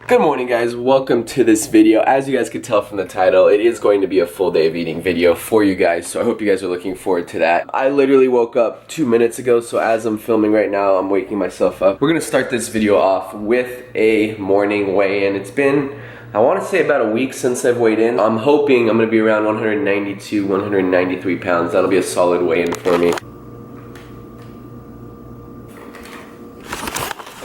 Good morning, guys. Welcome to this video. As you guys can tell from the title, it is going to be a full day of eating video for you guys, so I hope you guys are looking forward to that. I literally woke up 2 minutes ago, so as I'm filming right now, I'm waking myself up. We're gonna start this video off with a morning weigh-in. It's been, I want to say, about a week since I've weighed in. I'm hoping I'm gonna be around 192, 193 pounds. That'll be a solid weigh-in for me.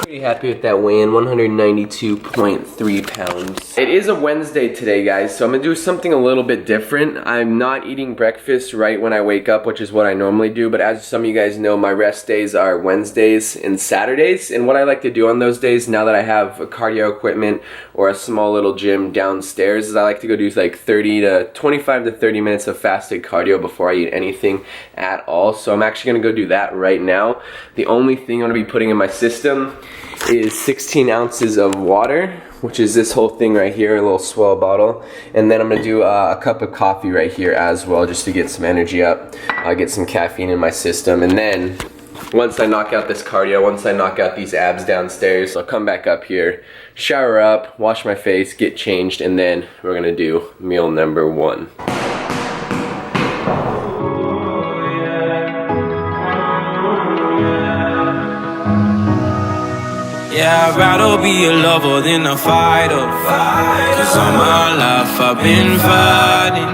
Pretty happy with that weigh-in, 192.3 pounds. It is a Wednesday today, guys, so I'm gonna do something a little bit different. I'm not eating breakfast right when I wake up, which is what I normally do, but as some of you guys know, my rest days are Wednesdays and Saturdays, and what I like to do on those days, now that I have a cardio equipment or a small little gym downstairs, is I like to go do like 25 to 30 minutes of fasted cardio before I eat anything at all. So I'm actually gonna go do that right now. The only thing I'm gonna be putting in my system is 16 ounces of water, which is this whole thing right here, a little swell bottle, and then I'm gonna do a cup of coffee right here as well, just to get some energy up, get some caffeine in my system. And then once I knock out this cardio, once I knock out these abs downstairs, I'll come back up here, shower up, wash my face, get changed, and then we're gonna do meal number 1. Yeah, I'd rather be a lover than a fighter. Cause all my life I've been fighting.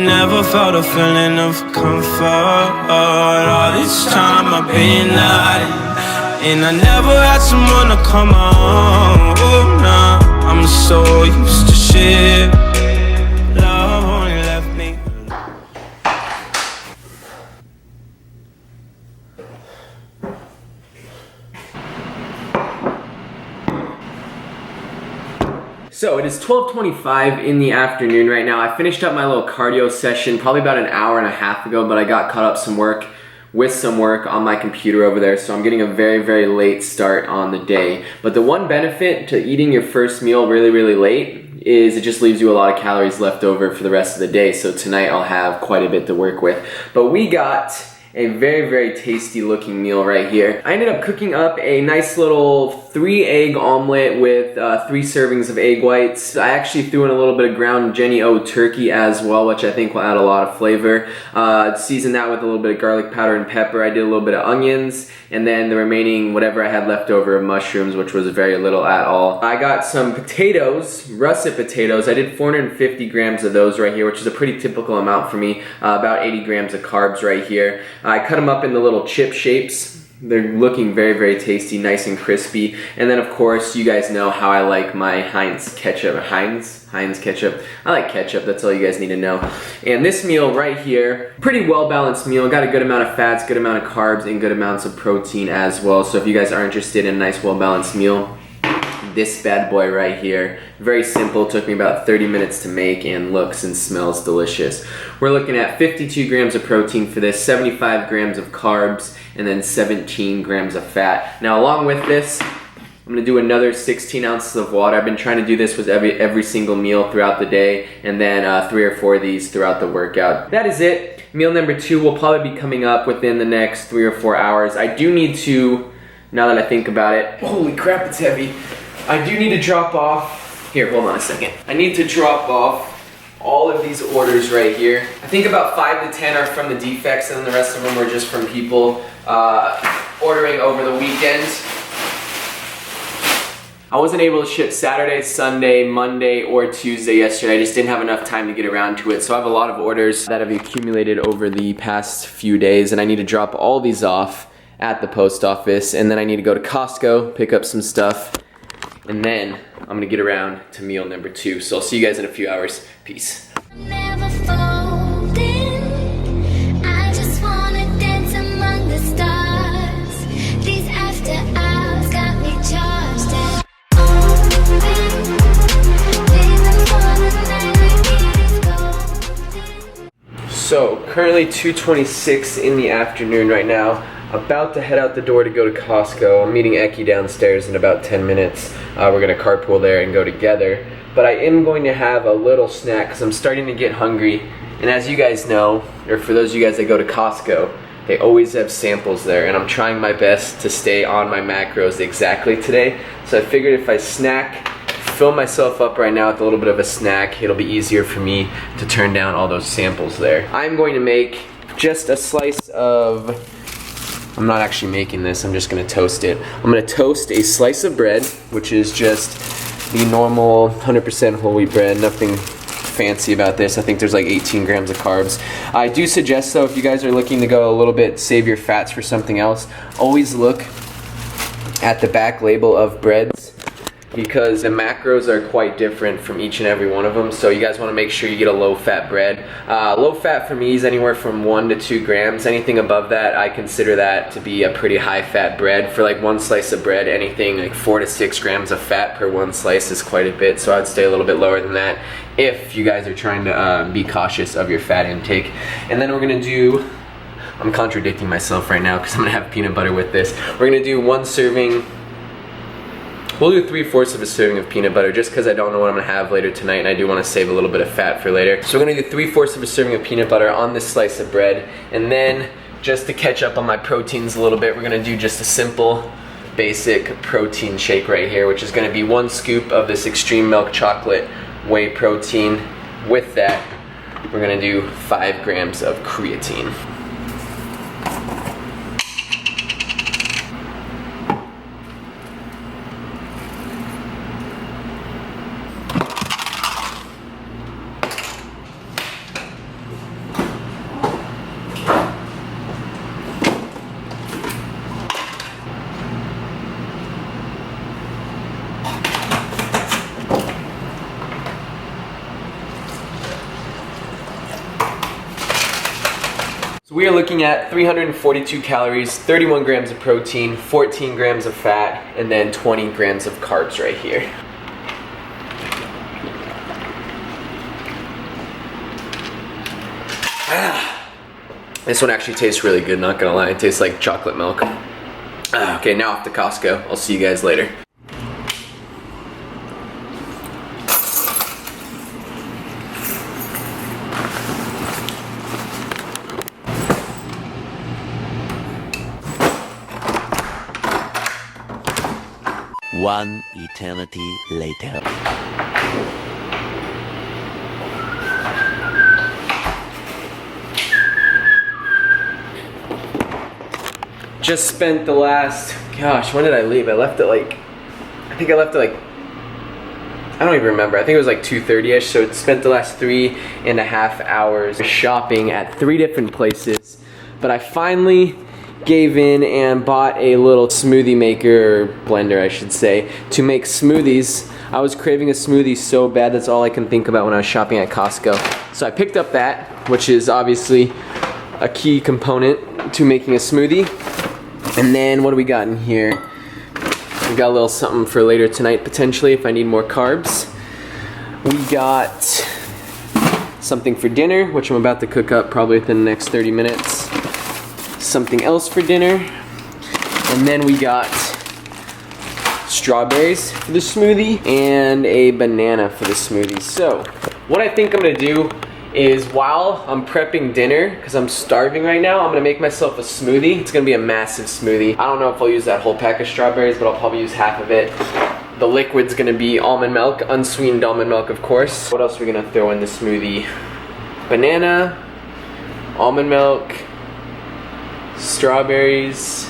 Never felt a feeling of comfort. All this time I've been hiding. And I never had someone to come on. Oh, nah, I'm so used to shit. Love only left me. So it is 12:25 in the afternoon right now. I finished up my little cardio session probably about an hour and a half ago, but I got caught up with some work on my computer over there, so I'm getting a very, very late start on the day. But the one benefit to eating your first meal really, really late is it just leaves you a lot of calories left over for the rest of the day. So tonight I'll have quite a bit to work with. But we got a very, very tasty looking meal right here. I ended up cooking up a nice little 3-egg omelet with 3 servings of egg whites. I actually threw in a little bit of ground Jenny O turkey as well, which I think will add a lot of flavor. Seasoned that with a little bit of garlic powder and pepper. I did a little bit of onions, and then the remaining whatever I had left over of mushrooms, which was very little at all. I got some potatoes, russet potatoes. I did 450 grams of those right here, which is a pretty typical amount for me. About 80 grams of carbs right here. I cut them up into little chip shapes. They're looking very, very tasty, nice and crispy. And then of course, you guys know how I like my Heinz ketchup. Heinz ketchup. I like ketchup, that's all you guys need to know. And this meal right here, pretty well balanced meal. Got a good amount of fats, good amount of carbs, and good amounts of protein as well. So if you guys are interested in a nice, well balanced meal, this bad boy right here, very simple, took me about 30 minutes to make and looks and smells delicious. We're looking at 52 grams of protein for this, 75 grams of carbs, and then 17 grams of fat. Now along with this, I'm gonna do another 16 ounces of water. I've been trying to do this with every single meal throughout the day, and then 3 or 4 of these throughout the workout. That is it. Meal number 2 will probably be coming up within the next 3 or 4 hours. I do need to, now that I think about it, holy crap, it's heavy. I do need to drop off, here, hold on a second. I need to drop off all of these orders right here. I think about 5 to 10 are from the defects, and the rest of them were just from people ordering over the weekend. I wasn't able to ship Saturday, Sunday, Monday, or Tuesday yesterday. I just didn't have enough time to get around to it. So I have a lot of orders that have accumulated over the past few days, and I need to drop all these off at the post office, and then I need to go to Costco, pick up some stuff, and then I'm gonna get around to meal number 2. So I'll see you guys in a few hours. Peace. Never folding. I just wanna dance among the stars. These after hours got me charged and so currently 2:26 in the afternoon right now. About to head out the door to go to Costco. I'm meeting Eki downstairs in about 10 minutes. We're gonna carpool there and go together. But I am going to have a little snack because I'm starting to get hungry. And as you guys know, or for those of you guys that go to Costco, they always have samples there, and I'm trying my best to stay on my macros exactly today. So I figured if I snack fill myself up right now with a little bit of a snack. It'll be easier for me to turn down all those samples there. I'm going to make just a slice of, I'm not actually making this, I'm just gonna toast it. I'm gonna toast a slice of bread, which is just the normal 100% whole wheat bread, nothing fancy about this. I think there's like 18 grams of carbs. I do suggest though, if you guys are looking to go a little bit, save your fats for something else, always look at the back label of breads, because the macros are quite different from each and every one of them. So you guys want to make sure you get a low fat bread. Low fat for me is anywhere from 1 to 2 grams. Anything above that, I consider that to be a pretty high fat bread. For like one slice of bread, anything like 4 to 6 grams of fat per one slice is quite a bit. So I'd stay a little bit lower than that if you guys are trying to be cautious of your fat intake. And then we're gonna do, I'm contradicting myself right now because I'm gonna have peanut butter with this. We're gonna do 1 serving. We'll do 3/4 of a serving of peanut butter just because I don't know what I'm gonna have later tonight and I do want to save a little bit of fat for later. So we're gonna do 3/4 of a serving of peanut butter on this slice of bread. And then just to catch up on my proteins a little bit, we're gonna do just a simple basic protein shake right here, which is gonna be 1 scoop of this extreme milk chocolate whey protein. With that, we're gonna do 5 grams of creatine. So we are looking at 342 calories, 31 grams of protein, 14 grams of fat, and then 20 grams of carbs right here. This one actually tastes really good, not gonna lie. It tastes like chocolate milk. Okay, now off to Costco. I'll see you guys later. One eternity later. Just spent the last, gosh, when did I leave? I left at like, I think I left at like, I don't even remember. I think it was like 2:30ish, so it spent the last 3.5 hours shopping at 3 different places. But I finally gave in and bought a little smoothie maker, or blender I should say, to make smoothies. I was craving a smoothie so bad, that's all I can think about when I was shopping at Costco. So I picked up that, which is obviously a key component to making a smoothie. And then what do we got in here? We got a little something for later tonight potentially if I need more carbs. We got something for dinner, which I'm about to cook up probably within the next 30 minutes. Something else for dinner. And then we got strawberries for the smoothie and a banana for the smoothie. So what I think I'm gonna do is, while I'm prepping dinner, because I'm starving right now, I'm gonna make myself a smoothie. It's gonna be a massive smoothie. I don't know if I'll use that whole pack of strawberries, but I'll probably use half of it. The liquid's gonna be almond milk, unsweetened almond milk, of course. What else are we gonna throw in the smoothie? Banana, almond milk, strawberries,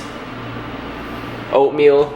oatmeal.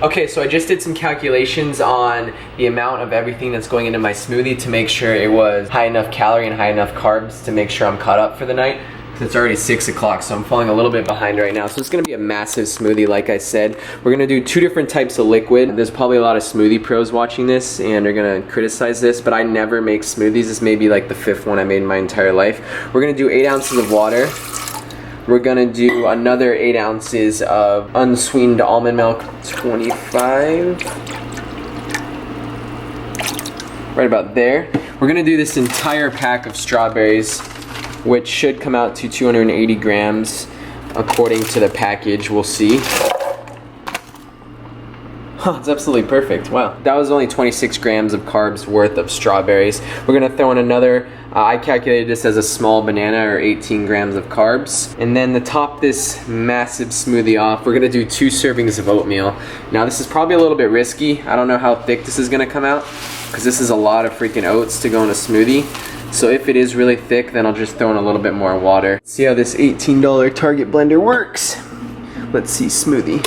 Okay, so I just did some calculations on the amount of everything that's going into my smoothie to make sure it was high enough calorie and high enough carbs to make sure I'm caught up for the night. It's already 6 o'clock, so I'm falling a little bit behind right now. So it's gonna be a massive smoothie, like I said. We're gonna do 2 different types of liquid. There's probably a lot of smoothie pros watching this and they're gonna criticize this, but I never make smoothies. This may be like the 5th one I made in my entire life. We're gonna do 8 ounces of water. We're gonna do another 8 ounces of unsweetened almond milk, 25. Right about there. We're gonna do this entire pack of strawberries, which should come out to 280 grams according to the package. We'll see. Oh, it's absolutely perfect. Wow. That was only 26 grams of carbs worth of strawberries. We're gonna throw in another, I calculated this as a small banana, or 18 grams of carbs. And then to top this massive smoothie off, we're gonna do 2 servings of oatmeal. Now this is probably a little bit risky. I don't know how thick this is gonna come out, because this is a lot of freaking oats to go in a smoothie. So if it is really thick, then I'll just throw in a little bit more water. See how this $18 Target blender works. Let's see smoothie.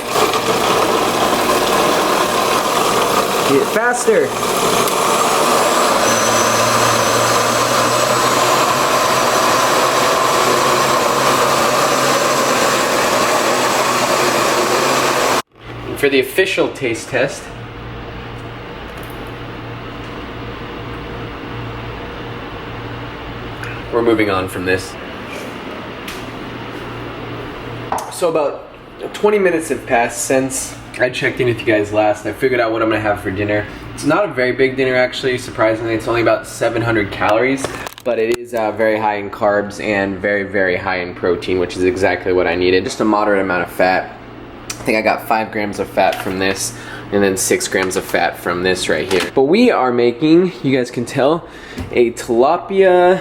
Get it faster. For the official taste test, we're moving on from this. So about 20 minutes have passed since I checked in with you guys last. I figured out what I'm gonna have for dinner. It's not a very big dinner actually, surprisingly. It's only about 700 calories, but it is very high in carbs and very, very high in protein, which is exactly what I needed. Just a moderate amount of fat. I think I got 5 grams of fat from this, and then 6 grams of fat from this right here. But we are making, you guys can tell, a tilapia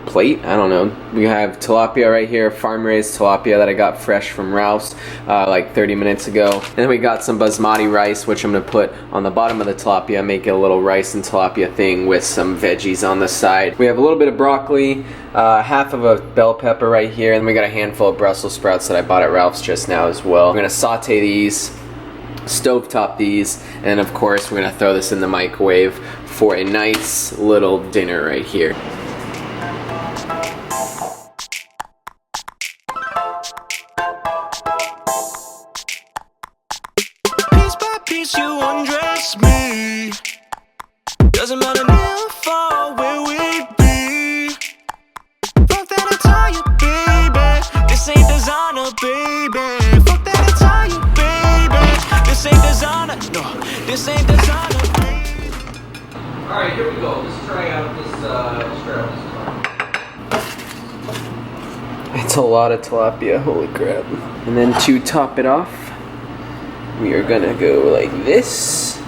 plate. I don't know. We have tilapia right here, farm-raised tilapia that I got fresh from Ralph's like 30 minutes ago. And then we got some basmati rice, which I'm gonna put on the bottom of the tilapia, make it a little rice and tilapia thing with some veggies on the side. We have a little bit of broccoli, half of a bell pepper right here, and we got a handful of Brussels sprouts that I bought at Ralph's just now as well. We're gonna saute these, stovetop these, and of course we're gonna throw this in the microwave for a nice little dinner right here. You undress me. Doesn't matter how far where we be. Fuck that attire, baby. This ain't designer, baby. Fuck that attire, baby. This ain't designer. No, this ain't designer, baby. Alright, here we go. Let's try out this It's a lot of tilapia, holy crap. And then to top it off, we are gonna go like this,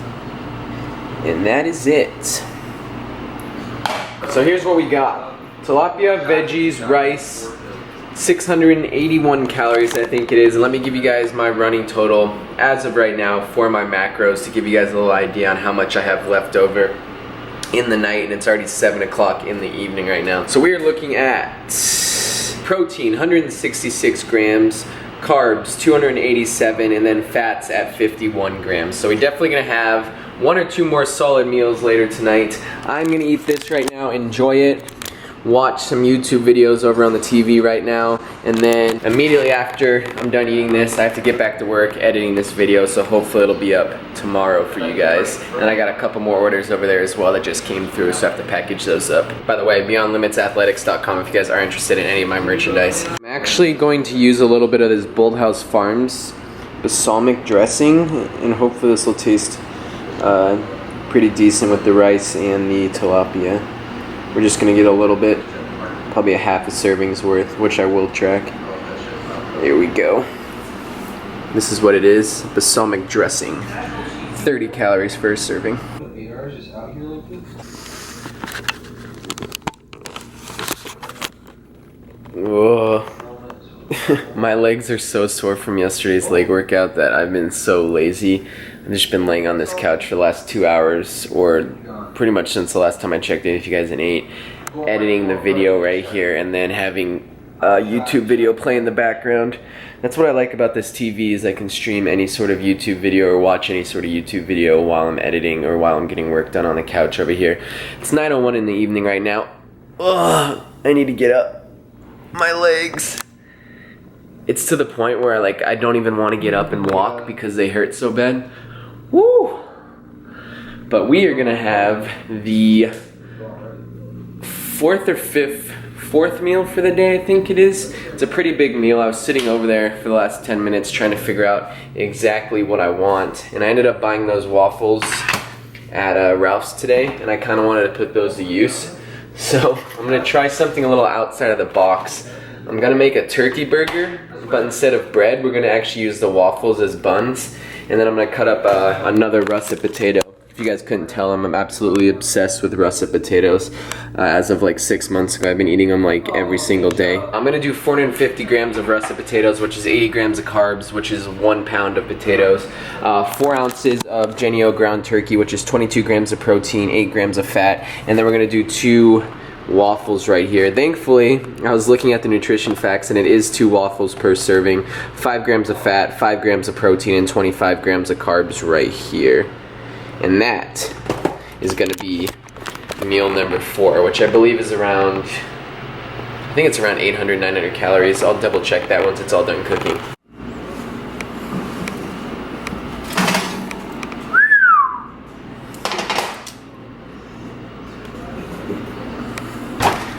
and that is it. So here's what we got. Tilapia, veggies, rice, 681 calories I think it is. And let me give you guys my running total as of right now for my macros to give you guys a little idea on how much I have left over in the night, and it's already 7 o'clock in the evening right now. So we are looking at protein, 166 grams, carbs 287, and then fats at 51 grams. So we're definitely gonna have 1 or 2 more solid meals later tonight. I'm gonna eat this right now, enjoy it, watch some YouTube videos over on the TV right now, and then immediately after I'm done eating this, I have to get back to work editing this video, so hopefully it'll be up tomorrow for you guys. And I got a couple more orders over there as well that just came through, so I have to package those up. By the way, BeyondLimitsAthletics.com if you guys are interested in any of my merchandise. I'm actually going to use a little bit of this Bolthouse Farms balsamic dressing, and hopefully this will taste pretty decent with the rice and the tilapia. We're just gonna get a little bit, probably a half a serving's worth, which I will track. There we go. This is what it is, balsamic dressing. 30 calories for a serving. Whoa. My legs are so sore from yesterday's leg workout that I've been so lazy. I've just been laying on this couch for the last 2 hours, or pretty much since the last time I checked in with you guys at 8, editing the video right here and then having a YouTube video play in the background. That's what I like about this TV, is I can stream any sort of YouTube video or watch any sort of YouTube video while I'm editing or while I'm getting work done on the couch over here. It's 9:01 in the evening right now. Ugh, I need to get up. My legs. It's to the point where I don't even want to get up and walk because they hurt so bad. Woo! But we are gonna have the fourth meal for the day, I think it is. It's a pretty big meal. I was sitting over there for the last 10 minutes trying to figure out exactly what I want, and I ended up buying those waffles at Ralph's today, and I kind of wanted to put those to use. So I'm gonna try something a little outside of the box. I'm gonna make a turkey burger. I'm but instead of bread, we're gonna actually use the waffles as buns. And then I'm gonna cut up another russet potato. If you guys couldn't tell, I'm absolutely obsessed with russet potatoes. As of like 6 months ago, I've been eating them like every single day. I'm gonna do 450 grams of russet potatoes, which is 80 grams of carbs, which is 1 pound of potatoes. 4 ounces of Jennie-O ground turkey, which is 22 grams of protein, 8 grams of fat. And then we're gonna do 2 waffles right here. Thankfully, I was looking at the nutrition facts and it is 2 waffles per serving. 5 grams of fat, 5 grams of protein, and 25 grams of carbs right here. And that is gonna be meal number 4, which I believe is around, I think it's around 800, 900 calories. I'll double check that once it's all done cooking.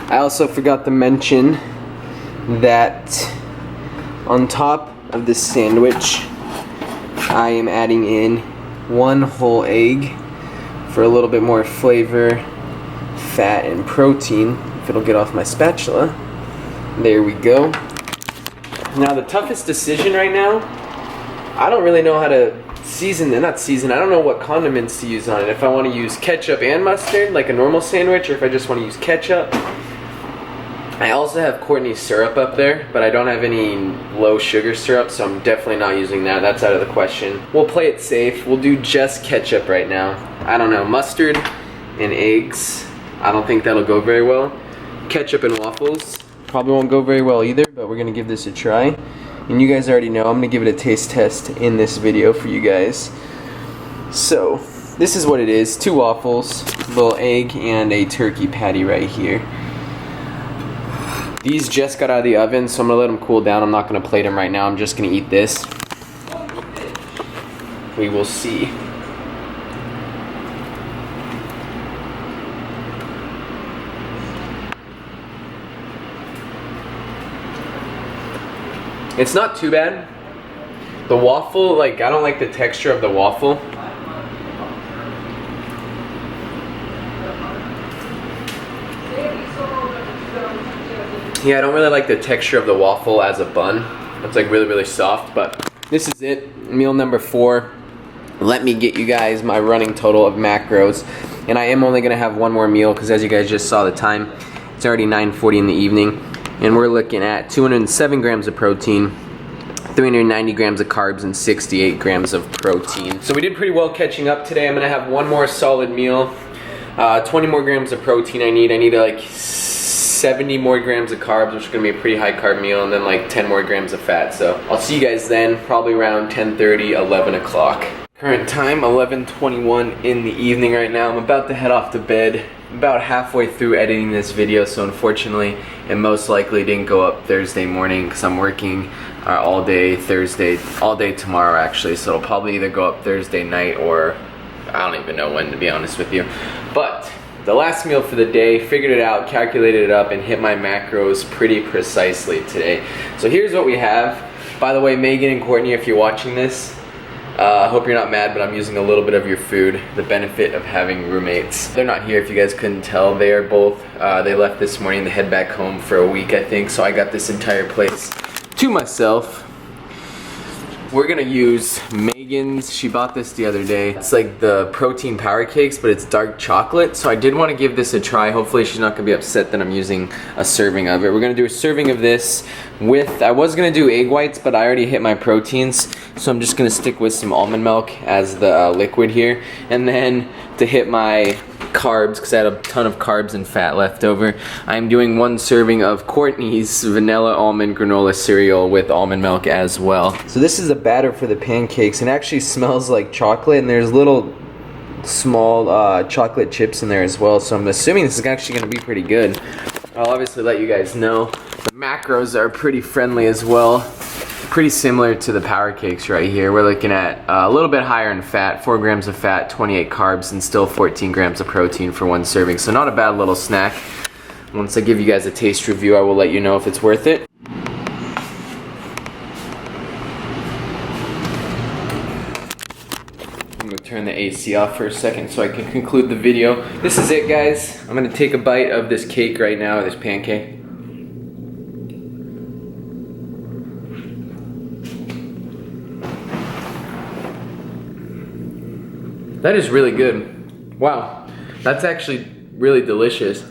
I also forgot to mention that on top of this sandwich, I am adding in 1 whole egg for a little bit more flavor, fat, and protein. If it'll get off my spatula. There we go. Now the toughest decision right now, I don't really know how to season, I don't know what condiments to use on it. If I want to use ketchup and mustard like a normal sandwich, or if I just want to use ketchup. I also have Courtney's syrup up there, but I don't have any low sugar syrup, so I'm definitely not using that. That's out of the question. We'll play it safe. We'll do just ketchup right now. I don't know, mustard and eggs, I don't think that'll go very well. Ketchup and waffles probably won't go very well either, but we're gonna give this a try. And you guys already know I'm gonna give it a taste test in this video for you guys. So, this is what it is. 2 waffles, a little egg, and a turkey patty right here. These just got out of the oven, so I'm gonna let them cool down. I'm not gonna plate them right now. I'm just gonna eat this. We will see. It's not too bad. The waffle, like, I don't like the texture of the waffle. Yeah, I don't really like the texture of the waffle as a bun. It's like really, really soft, but this is it. Meal number 4. Let me get you guys my running total of macros. And I am only gonna have 1 more meal because as you guys just saw the time, it's already 9:40 in the evening. And we're looking at 207 grams of protein, 390 grams of carbs, and 68 grams of protein. So we did pretty well catching up today. I'm gonna have 1 more solid meal. 20 more grams of protein I need like 70 more grams of carbs, which is gonna be a pretty high carb meal, and then like 10 more grams of fat. So I'll see you guys then, probably around 10:30, 11 o'clock. Current time, 11:21 in the evening right now. I'm about to head off to bed. I'm about halfway through editing this video, so unfortunately, it most likely didn't go up Thursday morning because I'm working all day Thursday, all day tomorrow actually, so it'll probably either go up Thursday night or I don't even know when, to be honest with you. But the last meal for the day, figured it out, calculated it up, and hit my macros pretty precisely today. So here's what we have. By the way, Megan and Courtney, if you're watching this, I hope you're not mad, but I'm using a little bit of your food. The benefit of having roommates. They're not here if you guys couldn't tell. They are both, they left this morning to head back home for a week, I think. So I got this entire place to myself. We're gonna use Megan's, she bought this the other day. It's like the protein power cakes, but it's dark chocolate. So I did want to give this a try. Hopefully she's not gonna be upset that I'm using a serving of it. We're gonna do a serving of this with, I was gonna do egg whites, but I already hit my proteins. So I'm just gonna stick with some almond milk as the liquid here. And then to hit my carbs, because I had a ton of carbs and fat left over, I'm doing 1 serving of Courtney's vanilla almond granola cereal with almond milk as well. So this is the batter for the pancakes, and it actually smells like chocolate, and there's little small chocolate chips in there as well, so I'm assuming this is actually going to be pretty good. I'll obviously let you guys know. The macros are pretty friendly as well. Pretty similar to the power cakes right here. We're looking at a little bit higher in fat, 4 grams of fat, 28 carbs, and still 14 grams of protein for 1 serving. So not a bad little snack. Once I give you guys a taste review, I will let you know if it's worth it. I'm gonna turn the AC off for a second so I can conclude the video. This is it, guys. I'm gonna take a bite of this cake right now, this pancake. That is really good. Wow, that's actually really delicious.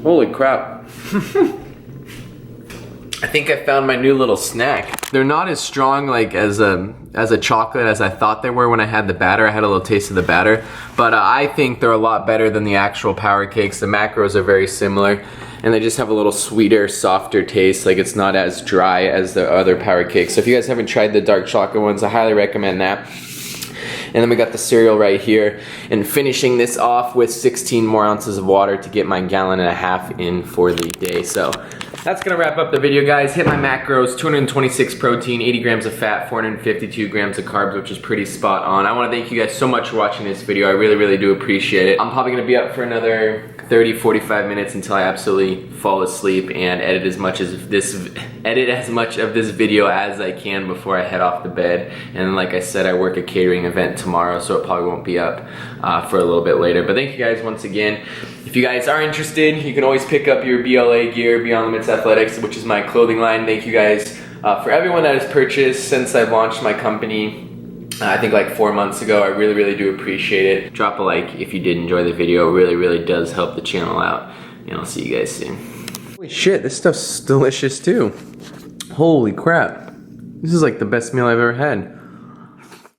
Holy crap. I think I found my new little snack. They're not as strong like as a chocolate as I thought they were when I had the batter. I had a little taste of the batter, but I think they're a lot better than the actual power cakes. The macros are very similar, and they just have a little sweeter, softer taste. Like it's not as dry as the other power cakes. So if you guys haven't tried the dark chocolate ones, I highly recommend that. And then we got the cereal right here, and finishing this off with 16 more ounces of water to get my 1.5 gallons in for the day. So that's gonna wrap up the video, guys. Hit my macros: 226 protein, 80 grams of fat, 452 grams of carbs, which is pretty spot on. I wanna thank you guys so much for watching this video. I really, really do appreciate it. I'm probably gonna be up for another 30-45 minutes until I absolutely fall asleep and edit as much of this video as I can before I head off to bed. And like I said, I work a catering event tomorrow, so it probably won't be up for a little bit later. But thank you guys once again. If you guys are interested, you can always pick up your BLA gear, Beyond Limits Athletics, which is my clothing line. Thank you guys for everyone that has purchased since I've launched my company. I think like 4 months ago. I really, really do appreciate it. Drop a like if you did enjoy the video. It really, really does help the channel out. And I'll see you guys soon. Holy shit, this stuff's delicious too. Holy crap. This is like the best meal I've ever had.